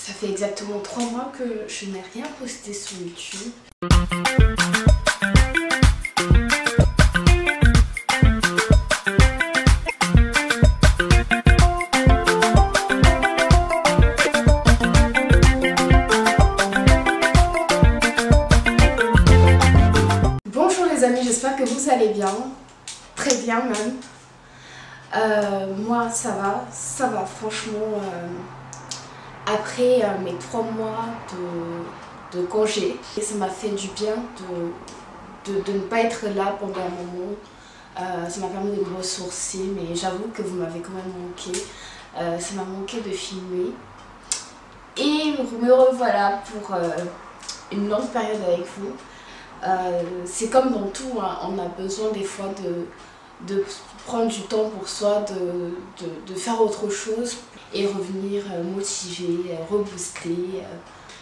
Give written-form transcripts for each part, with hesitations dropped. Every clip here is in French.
Ça fait exactement 3 mois que je n'ai rien posté sur YouTube. Bonjour les amis, j'espère que vous allez bien. Très bien même. Moi ça va franchement. Après mes 3 mois de congé, ça m'a fait du bien de ne pas être là pendant un moment. Ça m'a permis de me ressourcer, mais j'avoue que vous m'avez quand même manqué. Ça m'a manqué de filmer. Et me revoilà pour une longue période avec vous. C'est comme dans tout, hein, on a besoin des fois de prendre du temps pour soi, de faire autre chose et revenir motivé, rebooster.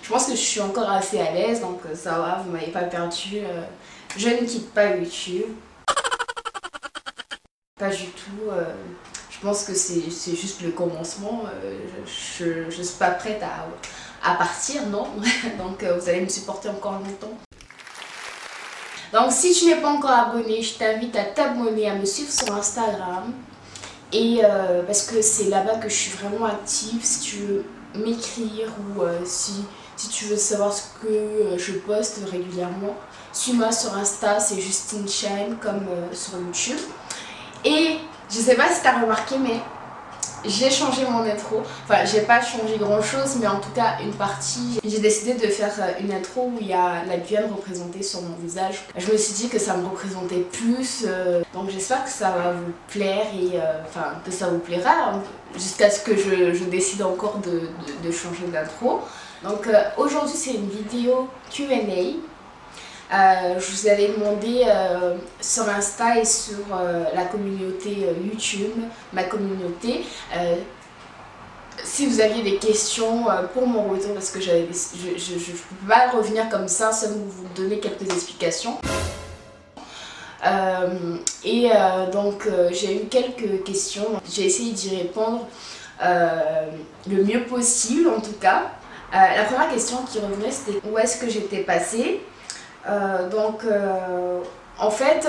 Je pense que je suis encore assez à l'aise, donc ça va, vous m'avez pas perdu. Je ne quitte pas YouTube. Pas du tout. Je pense que c'est juste le commencement. Je ne suis pas prête à partir, non. Donc vous allez me supporter encore longtemps. Donc si tu n'es pas encore abonné, je t'invite à t'abonner, à me suivre sur Instagram. Et parce que c'est là-bas que je suis vraiment active. Si tu veux m'écrire ou si tu veux savoir ce que je poste régulièrement, suis-moi sur Insta, c'est Justine Shine comme sur YouTube. Et je sais pas si tu as remarqué, mais j'ai changé mon intro. Enfin, j'ai pas changé grand chose, mais en tout cas une partie. J'ai décidé de faire une intro où il y a la Guyane représentée sur mon visage. Je me suis dit que ça me représentait plus. Donc j'espère que ça va vous plaire et enfin que ça vous plaira, hein, jusqu'à ce que je décide encore de changer d'intro. Donc aujourd'hui c'est une vidéo Q&A. Je vous avais demandé sur Insta et sur la communauté YouTube, ma communauté, si vous aviez des questions pour mon retour, parce que je ne peux pas revenir comme ça sans vous donner quelques explications. Donc j'ai eu quelques questions, j'ai essayé d'y répondre le mieux possible en tout cas. La première question qui revenait, c'était où est-ce que j'étais passée. En fait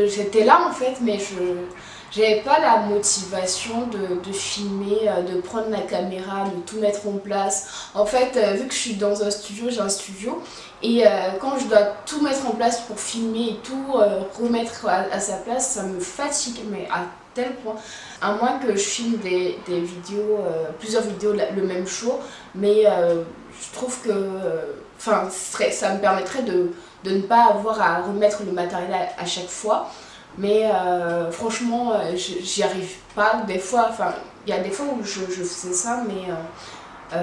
j'étais là en fait, mais je n'avais pas la motivation de filmer, de prendre la caméra, de tout mettre en place. En fait vu que je suis dans un studio, j'ai un studio, et quand je dois tout mettre en place pour filmer et tout remettre à sa place, ça me fatigue, mais à tel point. À moins que je filme des vidéos, plusieurs vidéos le même jour, mais je trouve que ça me permettrait de ne pas avoir à remettre le matériel à chaque fois. Mais franchement, j'y arrive pas. Des fois, il y a des fois où je faisais ça, mais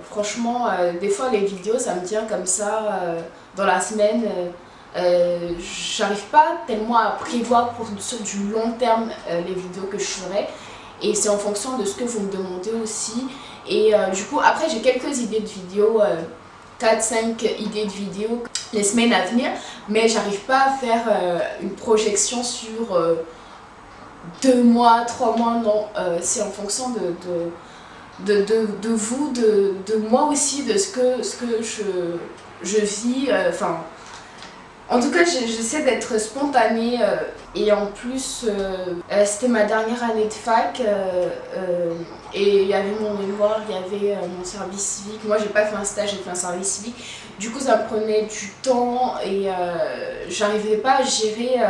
franchement, des fois les vidéos, ça me tient comme ça dans la semaine. J'arrive pas tellement à prévoir sur du long terme les vidéos que je ferai, et c'est en fonction de ce que vous me demandez aussi. Et du coup après j'ai quelques idées de vidéos, 4-5 idées de vidéos les semaines à venir, mais j'arrive pas à faire une projection sur 2 mois, 3 mois, non. C'est en fonction de vous, de moi aussi, de ce que je vis. En tout cas, j'essaie d'être spontanée, et en plus, c'était ma dernière année de fac, et il y avait mon mémoire, il y avait mon service civique. Moi, j'ai pas fait un stage, j'ai fait un service civique. Du coup, ça me prenait du temps et j'arrivais pas à gérer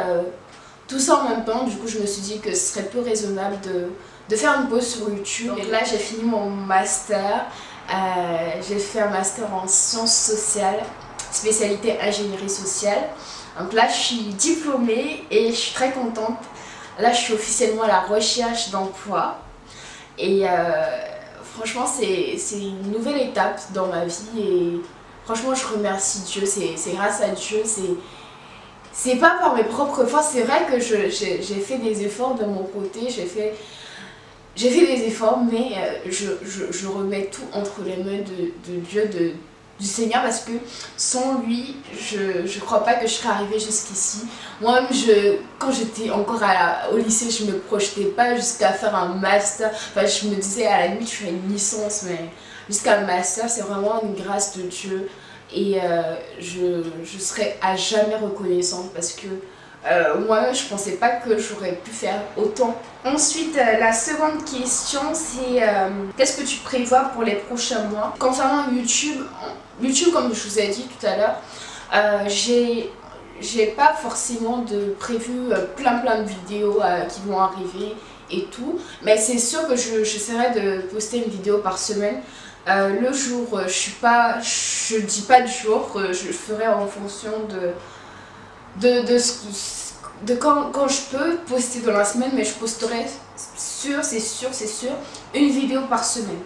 tout ça en même temps. Du coup, je me suis dit que ce serait peu raisonnable de faire une pause sur YouTube. Et là, j'ai fini mon master. J'ai fait un master en sciences sociales, spécialité ingénierie sociale. Donc là je suis diplômée et je suis très contente. Là je suis officiellement à la recherche d'emploi, et franchement c'est une nouvelle étape dans ma vie, et franchement je remercie Dieu, c'est grâce à Dieu, c'est pas par mes propres forces. C'est vrai que j'ai fait des efforts de mon côté, j'ai fait des efforts, mais je remets tout entre les mains de Dieu, du Seigneur, parce que sans lui, je crois pas que je serais arrivée jusqu'ici. Moi-même, quand j'étais encore au lycée, je me projetais pas jusqu'à faire un master. Enfin, je me disais à la limite, je fais une licence, mais jusqu'à un master, c'est vraiment une grâce de Dieu. Et je serai à jamais reconnaissante parce que moi-même, je pensais pas que j'aurais pu faire autant. Ensuite, la seconde question, c'est qu'est-ce que tu prévois pour les prochains mois? Concernant YouTube, comme je vous ai dit tout à l'heure, j'ai pas forcément de prévu plein de vidéos qui vont arriver et tout, mais c'est sûr que j'essaierai de poster une vidéo par semaine. Le jour, je dis pas du jour, je ferai en fonction de quand je peux poster dans la semaine, mais je posterai c'est sûr, une vidéo par semaine.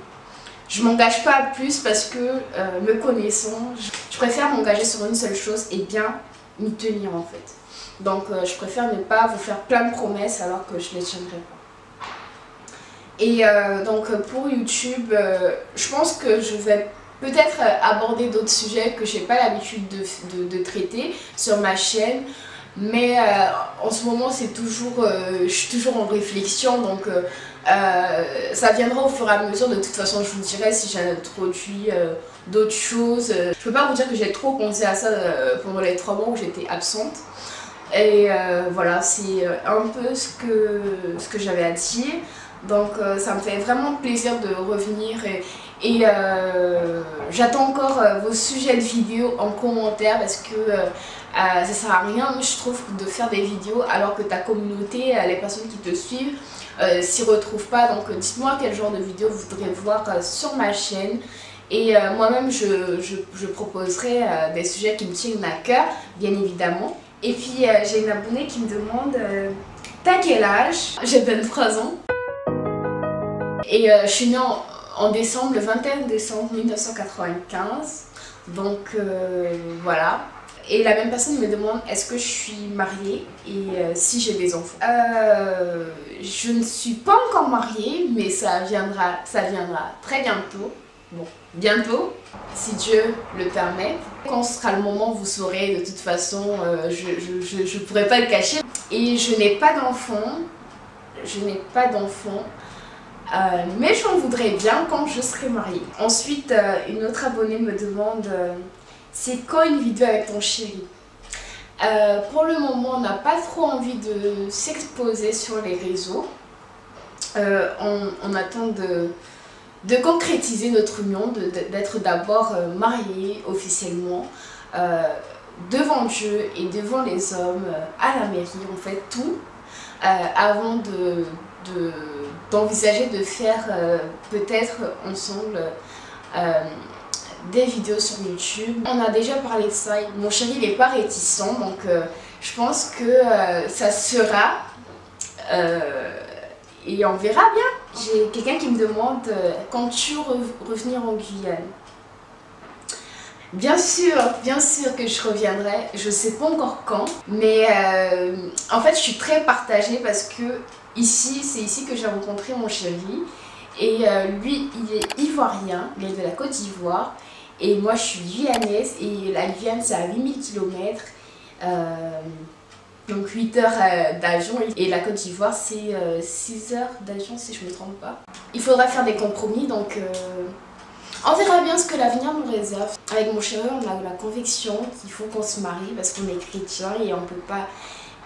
Je m'engage pas à plus parce que me connaissant, je préfère m'engager sur une seule chose et bien m'y tenir en fait. Donc je préfère ne pas vous faire plein de promesses alors que je ne les tiendrai pas. Et donc pour YouTube, je pense que je vais peut-être aborder d'autres sujets que j'ai pas l'habitude de traiter sur ma chaîne. Mais en ce moment c'est toujours, je suis toujours en réflexion, donc ça viendra au fur et à mesure. De toute façon je vous dirai si j'introduis d'autres choses. Je peux pas vous dire que j'ai trop pensé à ça pendant les 3 mois où j'étais absente. Et voilà, c'est un peu ce que j'avais à dire. Donc ça me fait vraiment plaisir de revenir et j'attends encore vos sujets de vidéos en commentaire parce que ça sert à rien, je trouve, de faire des vidéos alors que ta communauté, les personnes qui te suivent, s'y retrouvent pas. Donc dites-moi quel genre de vidéo vous voudrez voir sur ma chaîne. Et moi-même, je proposerai des sujets qui me tiennent à cœur, bien évidemment. Et puis j'ai une abonnée qui me demande t'as quel âge? J'ai 23 ans. Et je suis née en décembre, le 21 décembre 1995. Donc voilà. Et la même personne me demande est-ce que je suis mariée et si j'ai des enfants. Je ne suis pas encore mariée, mais ça viendra très bientôt. Bon, bientôt, si Dieu le permet. Quand ce sera le moment, vous saurez. De toute façon, je ne pourrai pas le cacher. Et je n'ai pas d'enfant. Mais j'en voudrais bien quand je serai mariée. Ensuite, une autre abonnée me demande c'est quand une vidéo avec ton chéri? Pour le moment, on n'a pas trop envie de s'exposer sur les réseaux. On attend de concrétiser notre union, d'être d'abord mariés officiellement devant Dieu et devant les hommes, à la mairie, on fait tout avant d'envisager de faire peut-être ensemble des vidéos sur YouTube. On a déjà parlé de ça, mon chéri il n'est pas réticent, donc je pense que ça sera et on verra bien. J'ai quelqu'un qui me demande quand tu revenir en Guyane. Bien sûr que je reviendrai, je sais pas encore quand, mais en fait je suis très partagée parce que c'est ici que j'ai rencontré mon chéri et lui il est ivoirien, il est de la Côte d'Ivoire et moi je suis guyanaise et la Guyane c'est à 8000 km, donc 8 heures d'avion et la Côte d'Ivoire c'est 6 heures d'avion si je me trompe pas. Il faudra faire des compromis donc on verra bien ce que l'avenir nous réserve. Avec mon chéri, on a la conviction qu'il faut qu'on se marie parce qu'on est chrétien et on ne peut pas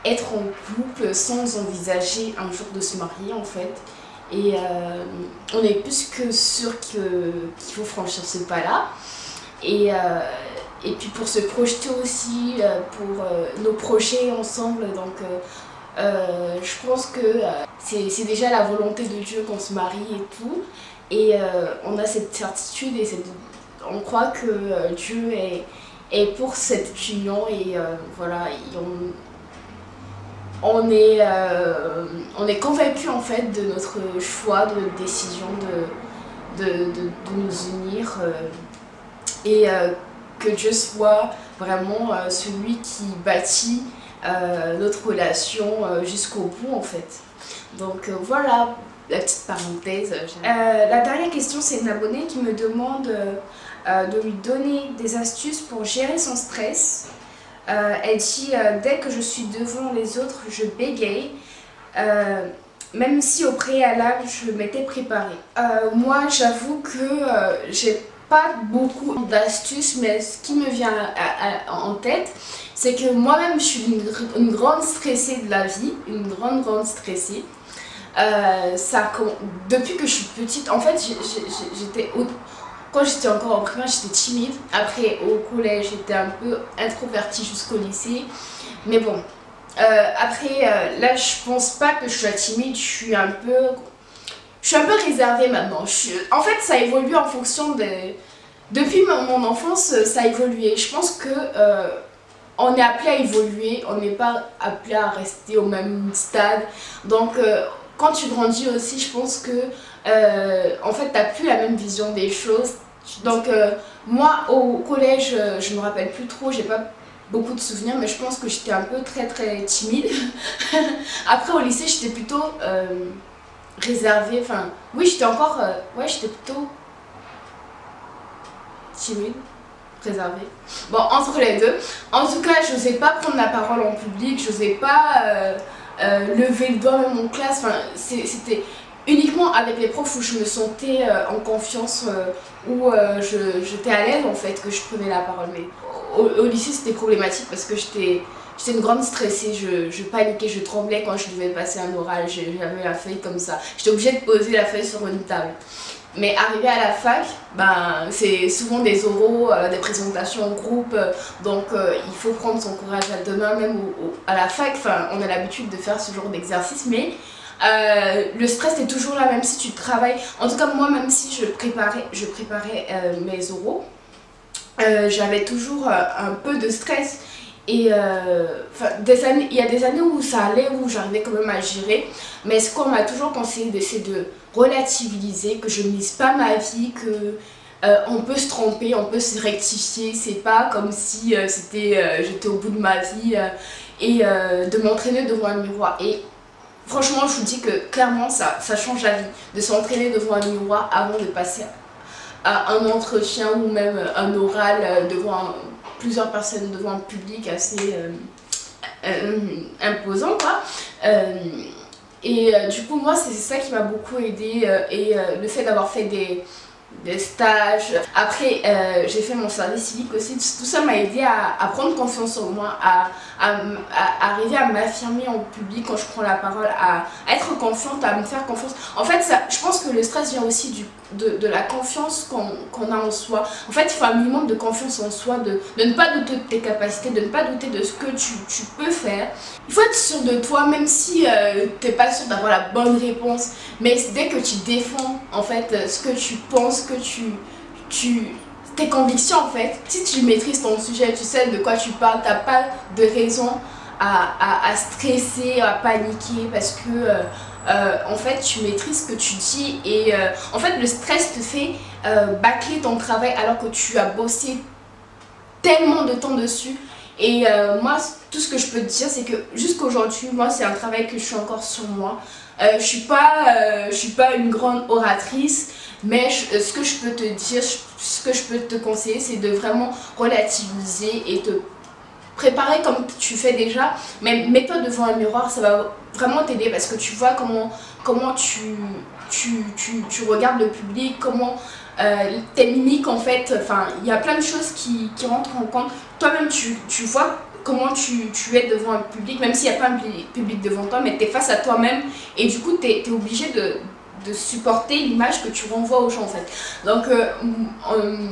être en couple sans envisager un jour de se marier en fait. Et on est plus que sûr qu'il faut franchir ce pas-là. Et puis pour se projeter aussi, pour nos projets ensemble. Donc je pense que c'est déjà la volonté de Dieu qu'on se marie et tout. Et on a cette certitude et on croit que Dieu est pour cette union et voilà, on est convaincu en fait de notre choix, de notre décision de nous unir et que Dieu soit vraiment celui qui bâtit notre relation jusqu'au bout en fait. Donc voilà. La petite parenthèse. La dernière question, c'est une abonnée qui me demande de lui donner des astuces pour gérer son stress. Elle dit dès que je suis devant les autres, je bégaye. même si au préalable je m'étais préparée. Moi j'avoue que j'ai pas beaucoup d'astuces, mais ce qui me vient en tête, c'est que moi-même je suis une grande stressée de la vie, une grande stressée. Depuis que je suis petite, en fait quand j'étais encore en primaire, j'étais timide. Après au collège, j'étais un peu introvertie jusqu'au lycée. Mais bon, là je pense pas que je sois timide, je suis un peu réservée maintenant. En fait ça évolue en fonction des... Depuis mon enfance, ça a évolué. Je pense que on est appelé à évoluer, on n'est pas appelé à rester au même stade. Donc quand tu grandis aussi, je pense que en fait t'as plus la même vision des choses. Donc moi au collège, je me rappelle plus trop, j'ai pas beaucoup de souvenirs, mais je pense que j'étais un peu très timide. Après au lycée, j'étais plutôt réservée. Enfin oui, j'étais encore ouais, j'étais plutôt timide, réservée. Bon, entre les deux. En tout cas, je n'osais pas prendre la parole en public, je n'osais pas lever le doigt même en classe. Enfin, c'était uniquement avec les profs où je me sentais en confiance, où j'étais à l'aise en fait, que je prenais la parole. Mais au lycée, c'était problématique parce que j'étais une grande stressée, je paniquais, je tremblais quand je devais passer un oral, j'avais la feuille comme ça. J'étais obligée de poser la feuille sur une table. Mais arrivé à la fac, ben, c'est souvent des oraux, des présentations en groupe, donc il faut prendre son courage à deux mains, même à la fac. On a l'habitude de faire ce genre d'exercice, mais le stress est toujours là, même si tu travailles. En tout cas, moi, même si je préparais mes oraux, j'avais toujours un peu de stress. Et il y a des années où ça allait, où j'arrivais quand même à gérer. Mais ce qu'on m'a toujours conseillé, c'est de relativiser, que je ne mise pas ma vie, que on peut se tromper, on peut se rectifier. C'est pas comme si j'étais au bout de ma vie et de m'entraîner devant un miroir. Et franchement, je vous dis que clairement, ça change la vie. De s'entraîner devant un miroir avant de passer à un entretien ou même un oral devant plusieurs personnes, devant un public assez imposant, quoi. Du coup, moi, c'est ça qui m'a beaucoup aidé le fait d'avoir fait des stages. Après, j'ai fait mon service civique aussi. Tout ça m'a aidé à prendre confiance en moi, à arriver à m'affirmer en public quand je prends la parole, à être confiante, à me faire confiance. En fait, je pense que le stress vient aussi de la confiance qu'on a en soi. En fait, il faut un minimum de confiance en soi, de ne pas douter de tes capacités, de ne pas douter de ce que tu peux faire. Il faut être sûr de toi, même si tu n'es pas sûr d'avoir la bonne réponse. Mais dès que tu défends en fait ce que tu penses, tes convictions en fait, si tu maîtrises ton sujet, tu sais de quoi tu parles, tu n'as pas de raison à stresser, à paniquer parce que en fait tu maîtrises ce que tu dis et en fait le stress te fait bâcler ton travail alors que tu as bossé tellement de temps dessus. Et moi, tout ce que je peux te dire, c'est que jusqu'à aujourd'hui, moi, c'est un travail que je suis encore sur moi. Je suis pas une grande oratrice, mais ce que je peux te dire, ce que je peux te conseiller, c'est de vraiment relativiser et te préparer comme tu fais déjà. Mais mets-toi devant un miroir, ça va vraiment t'aider parce que tu vois comment tu regardes le public, comment tes mimiques en fait, enfin il y a plein de choses qui rentrent en compte. Toi-même tu vois comment tu es devant un public, même s'il n'y a pas un public devant toi, mais tu es face à toi-même et du coup tu es obligé de supporter l'image que tu renvoies aux gens en fait. Donc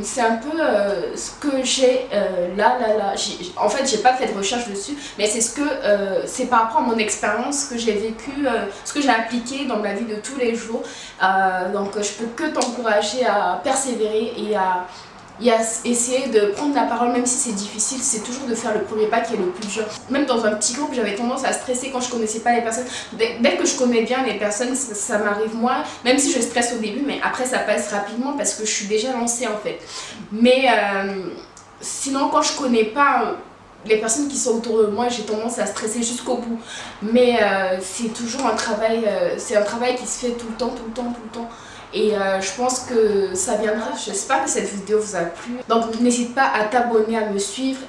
c'est un peu ce que j'ai là. En fait j'ai pas fait de recherche dessus, mais c'est par rapport à mon expérience que j'ai vécu, ce que j'ai appliqué dans ma vie de tous les jours. Donc je peux que t'encourager à persévérer et à essayer de prendre la parole, même si c'est difficile. C'est toujours de faire le premier pas qui est le plus dur. Même dans un petit groupe, j'avais tendance à stresser quand je connaissais pas les personnes. Dès que je connais bien les personnes, ça m'arrive moins, même si je stresse au début, mais après ça passe rapidement parce que je suis déjà lancée en fait. Mais sinon, quand je connais pas les personnes qui sont autour de moi, j'ai tendance à stresser jusqu'au bout. Mais c'est toujours un travail, c'est un travail qui se fait tout le temps. Et je pense que ça viendra. J'espère que cette vidéo vous a plu. Donc n'hésite pas à t'abonner, à me suivre.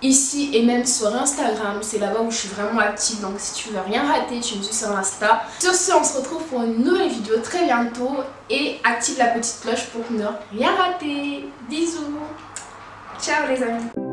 ici et même sur Instagram. C'est là-bas où je suis vraiment active. Donc si tu veux rien rater, tu me suis sur Insta. Sur ce, on se retrouve pour une nouvelle vidéo très bientôt. Et active la petite cloche pour ne rien rater. Bisous. Ciao les amis.